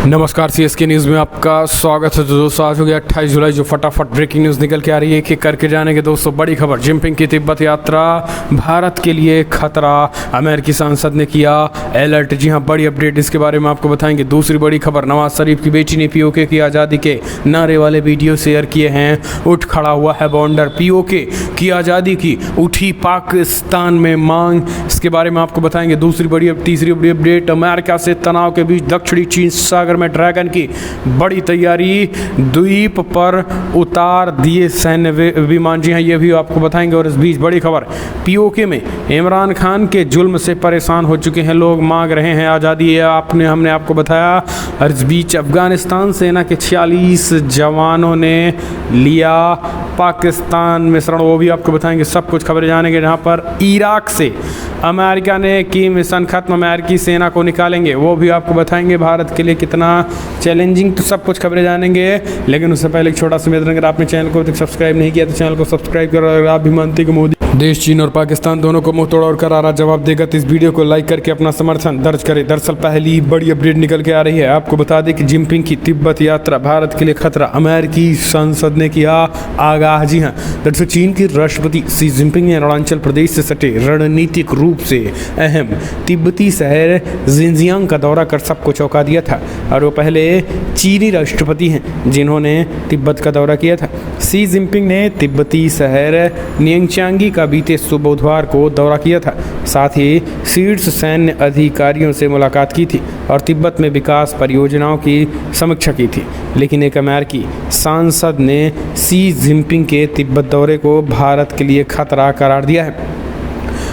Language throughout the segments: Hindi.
नमस्कार, सीएसके न्यूज़ में आपका स्वागत है। तो दोस्तों आज हो गया 28 जुलाई, जो फटाफट ब्रेकिंग न्यूज़ निकल के आ रही है कि करके जाने के दोस्तों बड़ी खबर। जिनपिंग की तिब्बत यात्रा भारत के लिए खतरा, अमेरिकी सांसद ने किया अलर्ट। जी हां, बड़ी अपडेट इसके बारे में आपको बताएंगे। दूसरी बड़ी खबर, नवाज शरीफ की बेटी ने पीओके की आज़ादी के नारे वाले वीडियो शेयर किए हैं। उठ खड़ा हुआ है बॉर्डर, पीओके की आज़ादी की उठी पाकिस्तान में मांग, इसके बारे में आपको बताएंगे। तीसरी बड़ी अपडेट, अमेरिका से तनाव के बीच दक्षिणी चीन सागर में ड्रैगन की बड़ी तैयारी, द्वीप पर उतार दिए सैन्य विमान। जी हाँ, ये भी आपको बताएंगे। और इस बीच बड़ी खबर, पीओके में इमरान खान के जुल्म से परेशान हो चुके हैं लोग, मांग रहे हैं आज़ादी। हमने आपको बताया। और इस बीच अफगानिस्तान सेना के 46 जवानों ने लिया पाकिस्तान में शरण, वो भी आपको बताएंगे। सब कुछ खबरें जानेंगे। जहाँ पर इराक से अमेरिका ने की मिशन खत्म, अमेरिकी सेना को निकालेंगे, वो भी आपको बताएंगे। भारत के लिए कितना चैलेंजिंग, तो सब कुछ खबरें जानेंगे। लेकिन उससे पहले एक छोटा सा निवेदन, अगर आपने चैनल को सब्सक्राइब नहीं किया तो चैनल को सब्सक्राइब करो। अगर आप भी मानते कि मोदी देश चीन और पाकिस्तान दोनों को मुंह तोड़ और करारा जवाब देगा तो इस वीडियो को लाइक करके अपना समर्थन दर्ज करें। दरअसल पहली बड़ी अपडेट निकल के आ रही है। आपको बता दें कि जिनपिंग की तिब्बत यात्रा भारत के लिए खतरा, अमेरिकी संसद ने किया आगाह। जी हाँ, दरअसल चीन के राष्ट्रपति शी जिनपिंग ने अरुणाचल प्रदेश से सटे रणनीतिक रूप से अहम तिब्बती शहर जिनजियांग का दौरा कर सबको चौंका दिया था। और वो पहले चीनी राष्ट्रपति हैं जिन्होंने तिब्बत का दौरा किया था। शी जिनपिंग ने तिब्बती शहर नियंगचांगी का बीते बुधवार को दौरा किया था। साथ ही शीर्ष सैन्य अधिकारियों से मुलाकात की थी और तिब्बत में विकास परियोजनाओं की समीक्षा की थी। लेकिन एक अमेरिकी सांसद ने शी जिनपिंग के तिब्बत दौरे को भारत के लिए खतरा करार दिया है।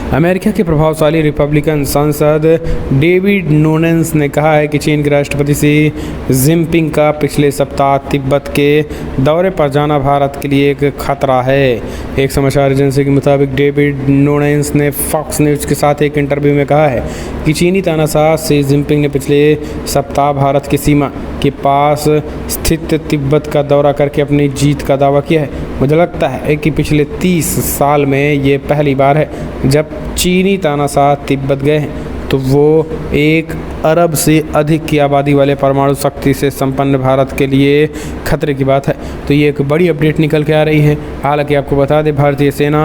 अमेरिका के प्रभावशाली रिपब्लिकन सांसद डेविड नूनेंस ने कहा है कि चीन के राष्ट्रपति शी जिनपिंग का पिछले सप्ताह तिब्बत के दौरे पर जाना भारत के लिए एक खतरा है। एक समाचार एजेंसी के मुताबिक डेविड नूनेंस ने फॉक्स न्यूज़ के साथ एक इंटरव्यू में कहा है कि चीनी तानाशाह शी जिनपिंग ने पिछले सप्ताह भारत की सीमा के पास स्थित तिब्बत का दौरा करके अपनी जीत का दावा किया है। मुझे लगता है कि पिछले 30 साल में ये पहली बार है जब चीनी तानाशाह तिब्बत गए हैं, तो वो 1 अरब से अधिक की आबादी वाले परमाणु शक्ति से संपन्न भारत के लिए खतरे की बात है। तो ये एक बड़ी अपडेट निकल के आ रही है। हालांकि आपको बता दें, भारतीय सेना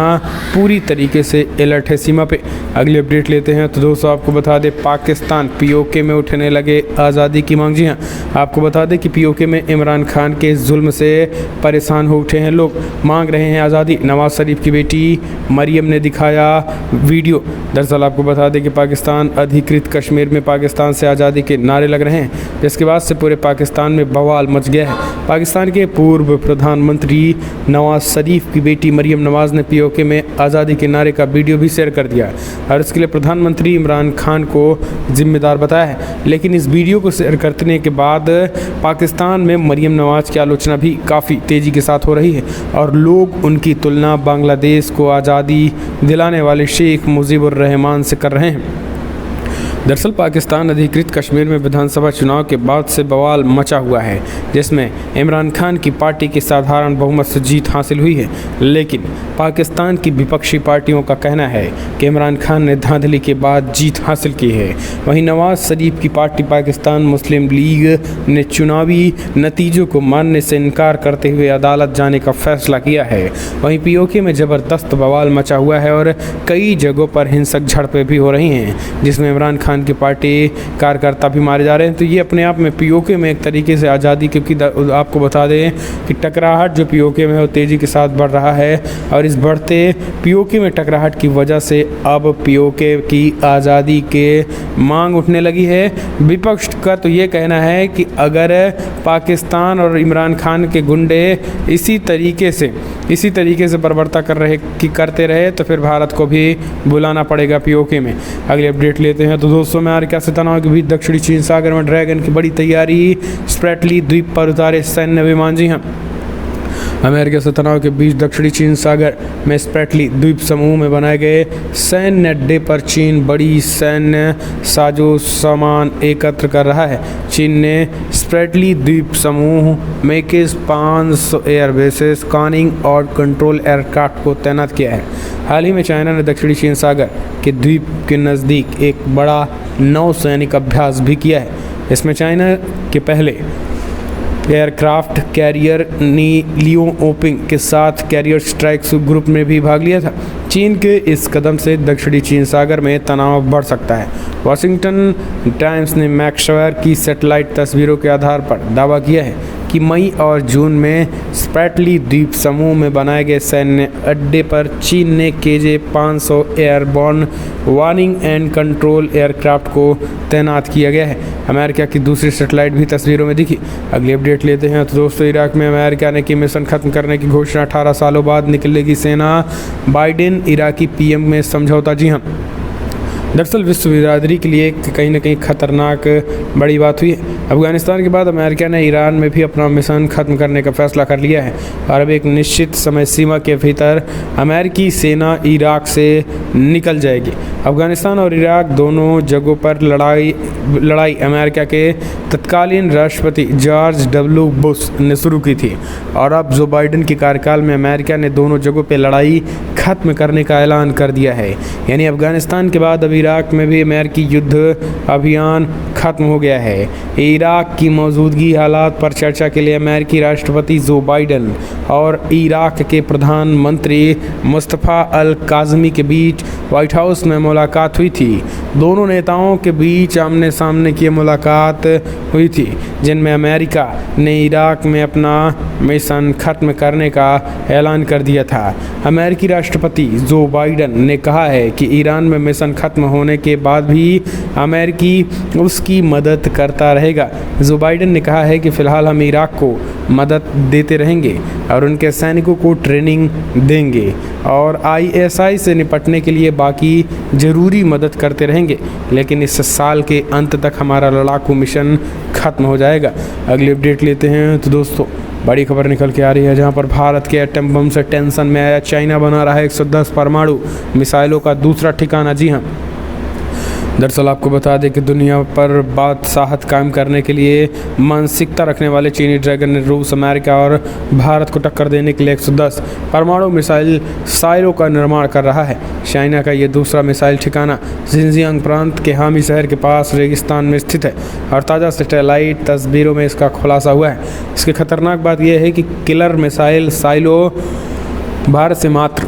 पूरी तरीके से अलर्ट है सीमा पे। अगली अपडेट लेते हैं। तो दोस्तों आपको बता दें, पाकिस्तान पीओके में उठने लगे आज़ादी की मांग। जी हाँ, आपको बता दें कि पीओके में इमरान खान के जुल्म से परेशान हो उठे हैं लोग, मांग रहे हैं आज़ादी। नवाज शरीफ की बेटी मरियम ने दिखाया वीडियो। दरअसल आपको बता दें कि पाकिस्तान अधिकृत कश्मीर में पाकिस्तान से आज़ादी के नारे लग रहे हैं, जिसके बाद से पूरे पाकिस्तान में बवाल मच गया है। पाकिस्तान के पूर्व प्रधानमंत्री नवाज शरीफ की बेटी मरियम नवाज ने पीओके में आज़ादी के नारे का वीडियो भी शेयर कर दिया और इसके लिए प्रधानमंत्री इमरान खान को जिम्मेदार बताया है। लेकिन इस वीडियो को शेयर करने के बाद पाकिस्तान में मरियम नवाज की आलोचना भी काफ़ी तेज़ी के साथ हो रही है और लोग उनकी तुलना बांग्लादेश को आज़ादी दिलाने वाले शेख मुजीबुर रहमान से कर रहे हैं। दरअसल पाकिस्तान अधिकृत कश्मीर में विधानसभा चुनाव के बाद से बवाल मचा हुआ है, जिसमें इमरान खान की पार्टी की साधारण बहुमत से जीत हासिल हुई है। लेकिन पाकिस्तान की विपक्षी पार्टियों का कहना है कि इमरान खान ने धांधली के बाद जीत हासिल की है। वहीं नवाज शरीफ की पार्टी पाकिस्तान मुस्लिम लीग ने चुनावी नतीजों को मानने से इनकार करते हुए अदालत जाने का फैसला किया है। वहीं पीओके में ज़बरदस्त बवाल मचा हुआ है और कई जगहों पर हिंसक झड़पें भी हो रही हैं, जिसमें इमरान खान की पार्टी कार्यकर्ता भी मारे जा रहे हैं। तो ये अपने आप में पीओके में एक तरीके से आज़ादी, क्योंकि आपको बता दें कि टकराहट जो पीओके में है वो तेज़ी के साथ बढ़ रहा है और इस बढ़ते पीओके में टकराहट की वजह से अब पीओके की आज़ादी के मांग उठने लगी है। विपक्ष का तो ये कहना है कि अगर पाकिस्तान और इमरान खान के गुंडे इसी तरीके से बर्बरता करते रहे तो फिर भारत को भी बुलाना पड़ेगा पीओके में। अगली अपडेट लेते हैं। तो दोस्तों अमेरिका से तनाव के बीच दक्षिणी चीन सागर में ड्रैगन की बड़ी तैयारी, स्प्रेटली द्वीप पर उतारे सैन्य विमान। जी हाँ, अमेरिका से तनाव के बीच दक्षिणी चीन सागर में स्प्रेटली द्वीप समूह में बनाए गए सैन्य अड्डे पर चीन बड़ी सैन्य साजो सामान एकत्र कर रहा है। चीन ने स्प्रेटली द्वीप समूह में 500 एयरबेसेस, कॉनिंग और कंट्रोल एयरक्राफ्ट को तैनात किया है। हाल ही में चाइना ने दक्षिणी चीन सागर के द्वीप के नज़दीक एक बड़ा नौसैनिक अभ्यास भी किया है। इसमें चाइना के पहले एयरक्राफ्ट कैरियर लियो ओपिंग के साथ कैरियर स्ट्राइक्स ग्रुप में भी भाग लिया था। चीन के इस कदम से दक्षिणी चीन सागर में तनाव बढ़ सकता है। वॉशिंगटन टाइम्स ने मैक्सवेयर की सैटेलाइट तस्वीरों के आधार पर दावा किया है कि मई और जून में स्प्रैटली द्वीप समूह में बनाए गए सैन्य अड्डे पर चीन ने KJ-500 airborne warning and control aircraft को तैनात किया गया है। अमेरिका की दूसरी सैटेलाइट भी तस्वीरों में दिखी। अगली अपडेट लेते हैं तो दोस्तों, इराक में अमेरिका ने की मिशन खत्म करने की घोषणा। 18 सालों बाद निकलेगी सेना, बाइडेन इराकी PM में समझौता। जी हाँ, दरअसल विश्व बिरादरी के लिए कहीं ना कहीं खतरनाक बड़ी बात हुई है। अफगानिस्तान के बाद अमेरिका ने ईरान में भी अपना मिशन खत्म करने का फैसला कर लिया है और अब एक निश्चित समय सीमा के भीतर अमेरिकी सेना इराक से निकल जाएगी। अफगानिस्तान और इराक दोनों जगहों पर लड़ाई अमेरिका के तत्कालीन राष्ट्रपति जॉर्ज W. बुश ने शुरू की थी और अब जो बाइडेन के कार्यकाल में अमेरिका ने दोनों जगहों पर लड़ाई खत्म करने का ऐलान कर दिया है। यानी अफगानिस्तान के बाद अब इराक में भी अमेरिकी युद्ध अभियान खत्म हो गया है। इराक की मौजूदगी हालात पर चर्चा के लिए अमेरिकी राष्ट्रपति जो बाइडेन और इराक के प्रधानमंत्री मुस्तफ़ा अल काज़मी के बीच व्हाइट हाउस में मुलाकात हुई थी। दोनों नेताओं के बीच आमने सामने की मुलाकात हुई थी, जिनमें अमेरिका ने इराक में अपना मिशन खत्म करने का ऐलान कर दिया था। अमेरिकी राष्ट्रपति जो बाइडेन ने कहा है कि ईरान में मिशन खत्म होने के बाद भी अमेरिकी उसकी मदद करता रहेगा। जो बाइडेन ने कहा है कि फ़िलहाल हम इराक को मदद देते रहेंगे और उनके सैनिकों को ट्रेनिंग देंगे और ISI से निपटने के लिए बाकी ज़रूरी मदद करते रहेंगे, लेकिन इस साल के अंत तक हमारा लड़ाकू मिशन खत्म हो जाएगा। अगली अपडेट लेते हैं तो दोस्तों, बड़ी खबर निकल के आ रही है जहां पर भारत के एटम बम से टेंशन में आया चाइना बना रहा है 110 परमाणु मिसाइलों का दूसरा ठिकाना। जी हाँ, दरअसल आपको बता दें कि दुनिया पर बादशाहत कायम करने के लिए मानसिकता रखने वाले चीनी ड्रैगन ने रूस, अमेरिका और भारत को टक्कर देने के लिए 110 परमाणु मिसाइल साइलों का निर्माण कर रहा है। चाइना का ये दूसरा मिसाइल ठिकाना जिनजियांग प्रांत के हामी शहर के पास रेगिस्तान में स्थित है और ताज़ा सैटेलाइट तस्वीरों में इसका खुलासा हुआ है। इसकी खतरनाक बात यह है कि किलर मिसाइल साइलो भारत से मात्र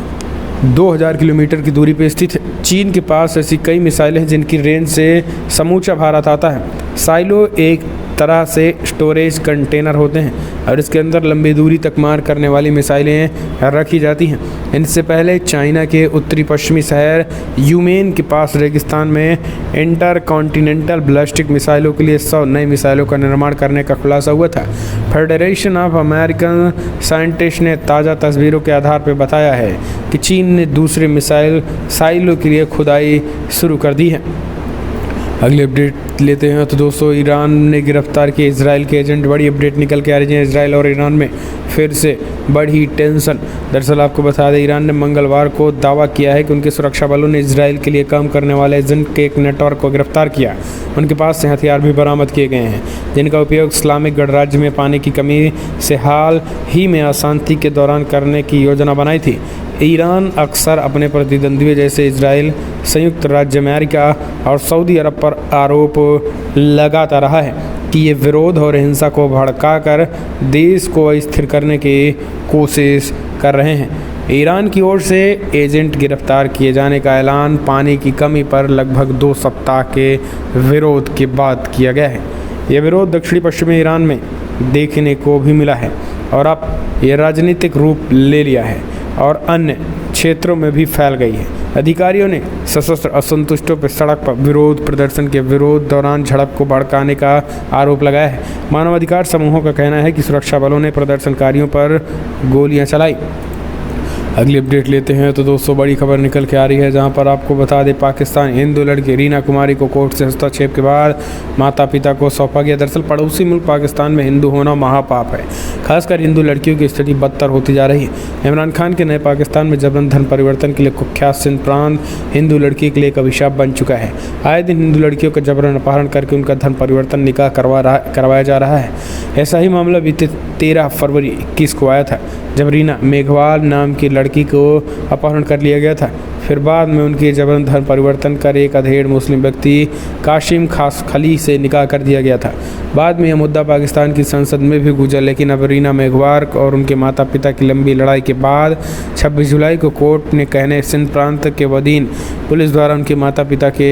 2000 किलोमीटर की दूरी पर स्थित है। चीन के पास ऐसी कई मिसाइलें हैं जिनकी रेंज से समूचा भारत आता है। साइलो एक तरह से स्टोरेज कंटेनर होते हैं और इसके अंदर लंबी दूरी तक मार करने वाली मिसाइलें रखी जाती हैं। इनसे पहले चाइना के उत्तरी पश्चिमी शहर यूमेन के पास रेगिस्तान में इंटर कॉन्टिनेंटल बैलिस्टिक मिसाइलों के लिए 100 नई मिसाइलों का निर्माण करने का खुलासा हुआ था। फेडरेशन ऑफ अमेरिकन साइंटिस्ट ने ताज़ा तस्वीरों के आधार पर बताया है कि चीन ने दूसरे मिसाइल साइलों के लिए खुदाई शुरू कर दी है। अगली अपडेट लेते हैं तो दोस्तों, ईरान ने गिरफ्तार किए इजराइल के एजेंट। बड़ी अपडेट निकल के आ रही है इजराइल और ईरान में फिर से बढ़ी टेंशन। दरअसल आपको बता दें, ईरान ने मंगलवार को दावा किया है कि उनके सुरक्षा बलों ने इजराइल के लिए काम करने वाले एजेंट के एक नेटवर्क को गिरफ्तार किया। उनके पास से हथियार भी बरामद किए गए हैं जिनका उपयोग इस्लामिक गणराज्य में पानी की कमी से हाल ही में अशांति के दौरान करने की योजना बनाई थी। ईरान अक्सर अपने प्रतिद्वंदियों जैसे इजराइल, संयुक्त राज्य अमेरिका और सऊदी अरब पर आरोप लगाता रहा है कि ये विरोध और हिंसा को भड़काकर देश को अस्थिर करने की कोशिश कर रहे हैं। ईरान की ओर से एजेंट गिरफ्तार किए जाने का ऐलान पानी की कमी पर लगभग 2 सप्ताह के विरोध के बाद किया गया है। यह विरोध दक्षिणी पश्चिमी ईरान में देखने को भी मिला है और अब ये राजनीतिक रूप ले लिया है और अन्य क्षेत्रों में भी फैल गई है। अधिकारियों ने सशस्त्र असंतुष्टों पर सड़क पर विरोध प्रदर्शन के विरोध दौरान झड़प को भड़काने का आरोप लगाया है। मानवाधिकार समूहों का कहना है कि सुरक्षा बलों ने प्रदर्शनकारियों पर गोलियां चलाई। अगली अपडेट लेते हैं तो दोस्तों, बड़ी खबर निकल के आ रही है जहां पर आपको बता दें, पाकिस्तान हिंदू लड़की रीना कुमारी को कोर्ट से हस्तक्षेप के बाद माता पिता को सौंपा गया। दरअसल पड़ोसी मुल्क पाकिस्तान में हिंदू होना महापाप है। खासकर हिंदू लड़कियों की स्थिति बदतर होती जा रही है। इमरान खान के नए पाकिस्तान में जबरन धर्म परिवर्तन के लिए कुख्यात सिंध प्रांत हिंदू लड़की के लिए एक अभिशाप बन चुका है। आए दिन हिंदू लड़कियों का जबरन अपहरण करके उनका धर्म परिवर्तन निकाह करवाया जा रहा है। ऐसा ही मामला बीते 13 फरवरी 21 को आया था जब रीना मेघवाल नाम की लड़की को अपहरण कर लिया गया था। फिर बाद में उनके जबरन धर्म परिवर्तन कर एक अधेड़ मुस्लिम व्यक्ति काशिम खास खली से निकाह कर दिया गया था। बाद में यह मुद्दा पाकिस्तान की संसद में भी गुजरा, लेकिन अब रीना मेघवार और उनके माता पिता की लंबी लड़ाई के बाद 26 जुलाई को कोर्ट ने कहने सिंध प्रांत के वदीन पुलिस द्वारा उनके माता पिता के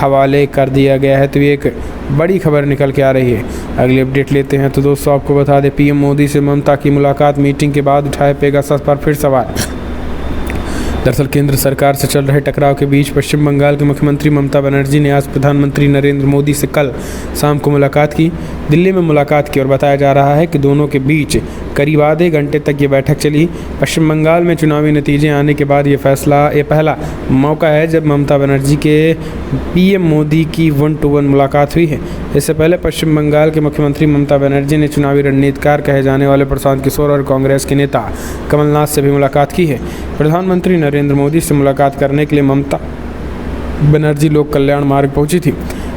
हवाले कर दिया गया है। तो ये एक बड़ी खबर निकल के आ रही है। अगली अपडेट लेते हैं। तो दोस्तों आपको बता दें, पीएम मोदी से ममता की मुलाकात, मीटिंग के बाद उठाए पेगासस पर फिर सवाल। दरअसल केंद्र सरकार से चल रहे टकराव के बीच पश्चिम बंगाल के मुख्यमंत्री ममता बनर्जी ने आज प्रधानमंत्री नरेंद्र मोदी से कल शाम को मुलाकात की। दिल्ली में मुलाकात की और बताया जा रहा है कि दोनों के बीच करीब आधे घंटे तक ये बैठक चली। पश्चिम बंगाल में चुनावी नतीजे आने के बाद ये पहला मौका है जब ममता बनर्जी के पीएम मोदी की 1-to-1 मुलाकात हुई है। इससे पहले पश्चिम बंगाल के मुख्यमंत्री ममता बनर्जी ने चुनावी रणनीतिकार कहे जाने वाले प्रशांत किशोर और कांग्रेस के नेता कमलनाथ से भी मुलाकात की है। प्रधानमंत्री नरेंद्र मोदी से मुलाकात करने के लिए ममता बनर्जी लोक कल्याण मार्ग पहुंची थी।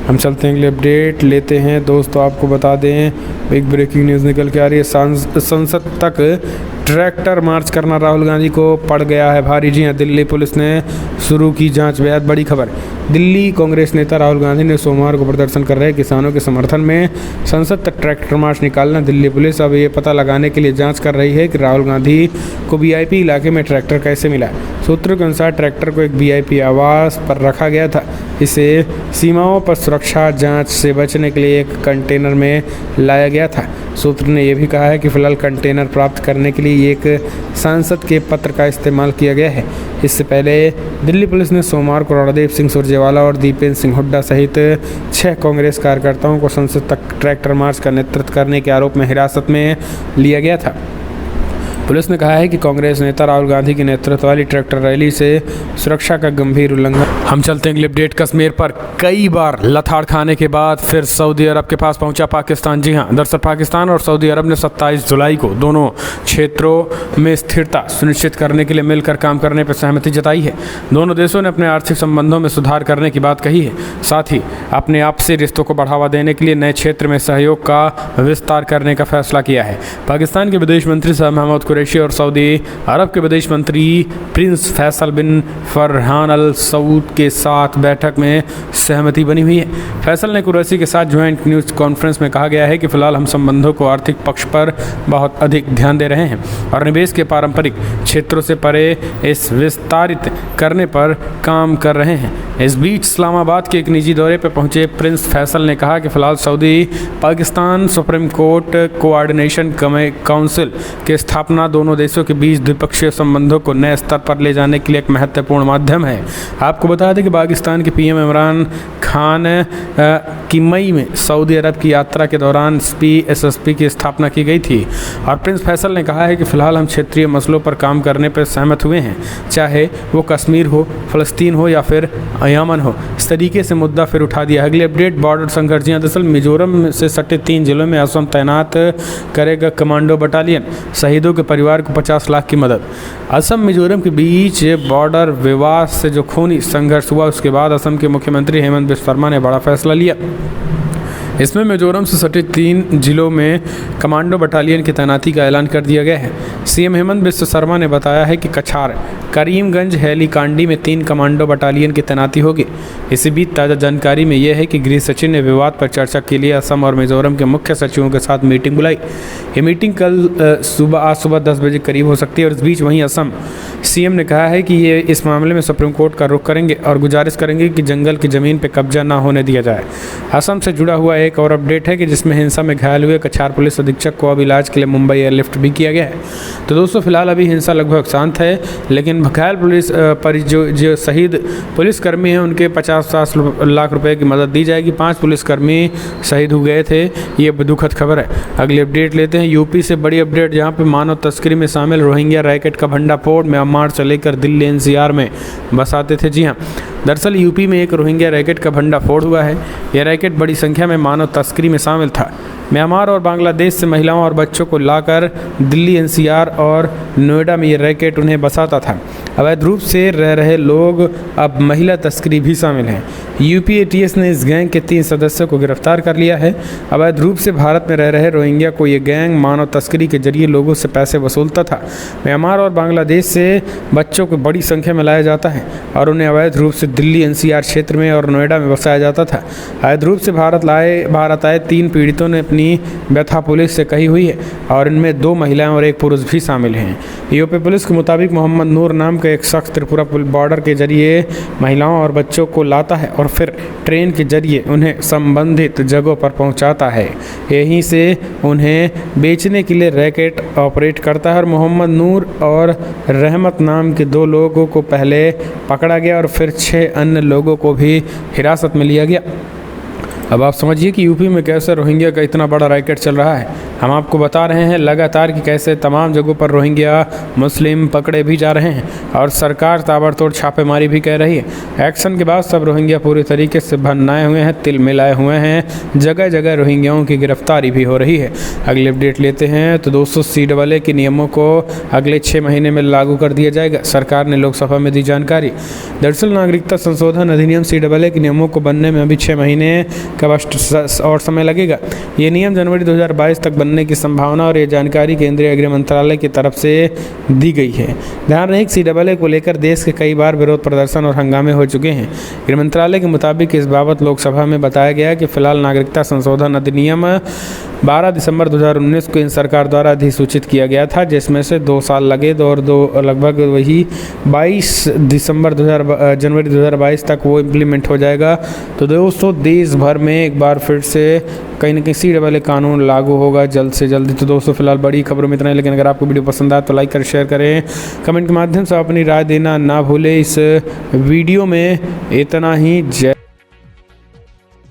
हम चलते हैं, अगले अपडेट लेते हैं। दोस्तों आपको बता दें, एक ब्रेकिंग न्यूज़ निकल के आ रही है। संसद तक ट्रैक्टर मार्च करना राहुल गांधी को पड़ गया है भारी। जी हां, दिल्ली पुलिस ने शुरू की जांच। बेहद बड़ी खबर। दिल्ली कांग्रेस नेता राहुल गांधी ने सोमवार को प्रदर्शन कर रहे किसानों के समर्थन में संसद तक ट्रैक्टर मार्च निकालना। दिल्ली पुलिस अब ये पता लगाने के लिए जांच कर रही है कि राहुल गांधी को वीआईपी इलाके में ट्रैक्टर कैसे मिला। सूत्रों के अनुसार ट्रैक्टर को एक वीआईपी आवास पर रखा गया था। इसे सीमाओं पर सुरक्षा जांच से बचने के लिए एक कंटेनर में लाया गया था। सूत्र ने यह भी कहा है कि फिलहाल कंटेनर प्राप्त करने के लिए एक सांसद के पत्र का इस्तेमाल किया गया है। इससे पहले दिल्ली पुलिस ने सोमवार को रणदीप सिंह सुरजेवाला और दीपेंद्र सिंह हुड्डा सहित 6 कांग्रेस कार्यकर्ताओं को संसद तक ट्रैक्टर मार्च का नेतृत्व करने के आरोप में हिरासत में लिया गया था। पुलिस ने कहा है कि कांग्रेस नेता राहुल गांधी के नेतृत्व वाली ट्रैक्टर रैली से सुरक्षा का गंभीर उल्लंघन। हम चलते हैं अगले अपडेट। कश्मीर पर कई बार लताड़ खाने के बाद फिर सऊदी अरब के पास पहुंचा पाकिस्तान। जी हां, दरअसल पाकिस्तान और सऊदी अरब ने 27 जुलाई को दोनों क्षेत्रों में स्थिरता सुनिश्चित करने के लिए मिलकर काम करने पर सहमति जताई है। दोनों देशों ने अपने आर्थिक संबंधों में सुधार करने की बात कही है। साथ ही अपने आपसी रिश्तों को बढ़ावा देने के लिए नए क्षेत्र में सहयोग का विस्तार करने का फैसला किया है। पाकिस्तान के विदेश मंत्री शाह महमूद कुरैशी और सऊदी अरब के विदेश मंत्री प्रिंस फैसल बिन फरहान अल सऊद के साथ बैठक में सहमति बनी हुई है। फैसल ने कुरैशी के साथ ज्वाइंट न्यूज़ कॉन्फ्रेंस में कहा गया है कि फिलहाल हम संबंधों को आर्थिक पक्ष पर बहुत अधिक ध्यान दे रहे हैं और निवेश के पारंपरिक क्षेत्रों से परे इस विस्तारित करने पर काम कर रहे हैं। इस बीच इस्लामाबाद के एक निजी दौरे पर पहुंचे प्रिंस फैसल ने कहा कि फिलहाल Saudi Pakistan supreme court coordination council की स्थापना दोनों देशों के बीच द्विपक्षीय संबंधों को नए स्तर पर ले जाने के लिए एक महत्वपूर्ण माध्यम है। आपको बता दें कि पाकिस्तान के पीएम इमरान खान की मई में सऊदी अरब की यात्रा के दौरान एसएसपी की स्थापना की गई थी और प्रिंस फैसल ने कहा है कि फिलहाल हम क्षेत्रीय मसलों पर काम करने पर सहमत हुए हैं, चाहे वो कश्मीर हो, फ़लस्तीन हो या फिर यमन हो। इस तरीके से मुद्दा फिर उठा दिया। अगले अपडेट, बॉर्डर संघर्ष। दरअसल मिजोरम से सटे 3 जिलों में असम तैनात करेगा कमांडो बटालियन। शहीदों के परिवार को 50 लाख की मदद। असम मिजोरम के बीच बॉर्डर विवाद से जो खूनी संघर्ष हुआ, उसके बाद असम के मुख्यमंत्री हेमंत बिस्वा शर्मा ने बड़ा फैसला लिया। इसमें मिजोरम से सटे 3 जिलों में कमांडो बटालियन की तैनाती का ऐलान कर दिया गया है। सीएम हेमंत बिस्वा शर्मा ने बताया है कि कछार, करीमगंज, हैलीकांडी में 3 कमांडो बटालियन की तैनाती होगी। इसी बीच ताज़ा जानकारी में यह है कि गृह सचिव ने विवाद पर चर्चा के लिए असम और मिजोरम के मुख्य सचिवों के साथ मीटिंग बुलाई। ये मीटिंग आज सुबह 10 बजे करीब हो सकती है। और इस बीच वहीं असम सीएम ने कहा है कि ये इस मामले में सुप्रीम कोर्ट का रुख करेंगे और गुजारिश करेंगे कि जंगल की ज़मीन पर कब्जा ना होने दिया जाए। असम से जुड़ा हुआ एक और अपडेट है कि जिसमें हिंसा में घायल हुए कछार पुलिस अधीक्षक को अब इलाज के लिए मुंबई एयरलिफ्ट भी किया गया है। तो दोस्तों फिलहाल अभी हिंसा लगभग शांत है, लेकिन घायल पुलिस पर जो शहीद पुलिसकर्मी हैं उनके 50 लाख रुपए की मदद दी जाएगी। 5 पुलिसकर्मी शहीद हो गए थे। ये दुखद खबर है। अगली अपडेट लेते हैं। यूपी से बड़ी अपडेट, जहां पे मानव तस्करी में शामिल रोहिंग्या रैकेट का भंडाफोड़ म्यांमार से लेकर दिल्ली एनसीआर में बसाते थे। जी हाँ, दरअसल यूपी में एक रोहिंग्या रैकेट का भंडाफोड़ हुआ है। यह रैकेट बड़ी संख्या में मानव तस्करी में शामिल था। म्यांमार और बांग्लादेश से महिलाओं और बच्चों को लाकर दिल्ली, एनसीआर और नोएडा में ये रैकेट उन्हें बसाता था। अवैध रूप से रह रहे लोग अब महिला तस्करी भी शामिल हैं। यूपी एटीएस ने इस गैंग के 3 सदस्यों को गिरफ्तार कर लिया है। अवैध रूप से भारत में रह रहे रोहिंग्या को ये गैंग मानव तस्करी के जरिए लोगों से पैसे वसूलता था। म्यांमार और बांग्लादेश से बच्चों को बड़ी संख्या में लाया जाता है और उन्हें अवैध रूप से दिल्ली, एनसीआर क्षेत्र में और नोएडा में बसाया जाता था। अवैध रूप से भारत आए 3 पीड़ितों ने अपनी व्यथा पुलिस से कही हुई है और इनमें 2 महिलाएं और 1 पुरुष भी शामिल हैं। यूपी पुलिस के मुताबिक मोहम्मद नूर नाम का एक शख्स त्रिपुरा बॉर्डर के जरिए महिलाओं और बच्चों को लाता है और फिर ट्रेन के जरिए उन्हें संबंधित जगहों पर पहुंचाता है। यहीं से उन्हें बेचने के लिए रैकेट ऑपरेट करता है और मोहम्मद नूर और रहमत नाम के 2 लोगों को पहले पकड़ा गया और फिर 6 अन्य लोगों को भी हिरासत में लिया गया। अब आप समझिए कि यूपी में कैसे रोहिंग्या का इतना बड़ा रैकेट चल रहा है। हम आपको बता रहे हैं लगातार कि कैसे तमाम जगहों पर रोहिंग्या मुस्लिम पकड़े भी जा रहे हैं और सरकार ताबड़तोड़ छापेमारी भी कर रही है। एक्शन के बाद सब रोहिंग्या पूरी तरीके से भन्नाए हुए हैं, तिल मिलाए हुए हैं। जगह जगह रोहिंग्याओं की गिरफ्तारी भी हो रही है। अगली अपडेट लेते हैं तो दोस्तों, CAA के नियमों को अगले 6 महीने में लागू कर दिया जाएगा। सरकार ने लोकसभा में दी जानकारी। दरअसल नागरिकता संशोधन अधिनियम CAA के नियमों को बनने में अभी 6 महीने का और समय लगेगा। ये नियम जनवरी 2022 तक बनने की संभावना और ये जानकारी केंद्रीय गृह मंत्रालय की तरफ से दी गई है। ध्यान रहे कि CAA को लेकर देश के कई बार विरोध प्रदर्शन और हंगामे हो चुके हैं। गृह मंत्रालय के मुताबिक इस बाबत लोकसभा में बताया गया कि फिलहाल नागरिकता संशोधन अधिनियम 12 दिसंबर 2019 को इन सरकार द्वारा अधिसूचित किया गया था, जिसमें से 2 साल लगे और लगभग वही 22 जनवरी 2022 तक वो इम्प्लीमेंट हो जाएगा। तो दोस्तों, देश भर में एक बार फिर से कहीं ना कहीं CAA कानून लागू होगा जल्द से जल्दी। तो दोस्तों, फिलहाल बड़ी खबरों में इतना ही, लेकिन अगर आपको वीडियो पसंद आए तो लाइक कर शेयर करें, कमेंट के माध्यम से अपनी राय देना ना भूलें। इस वीडियो में इतना ही। जय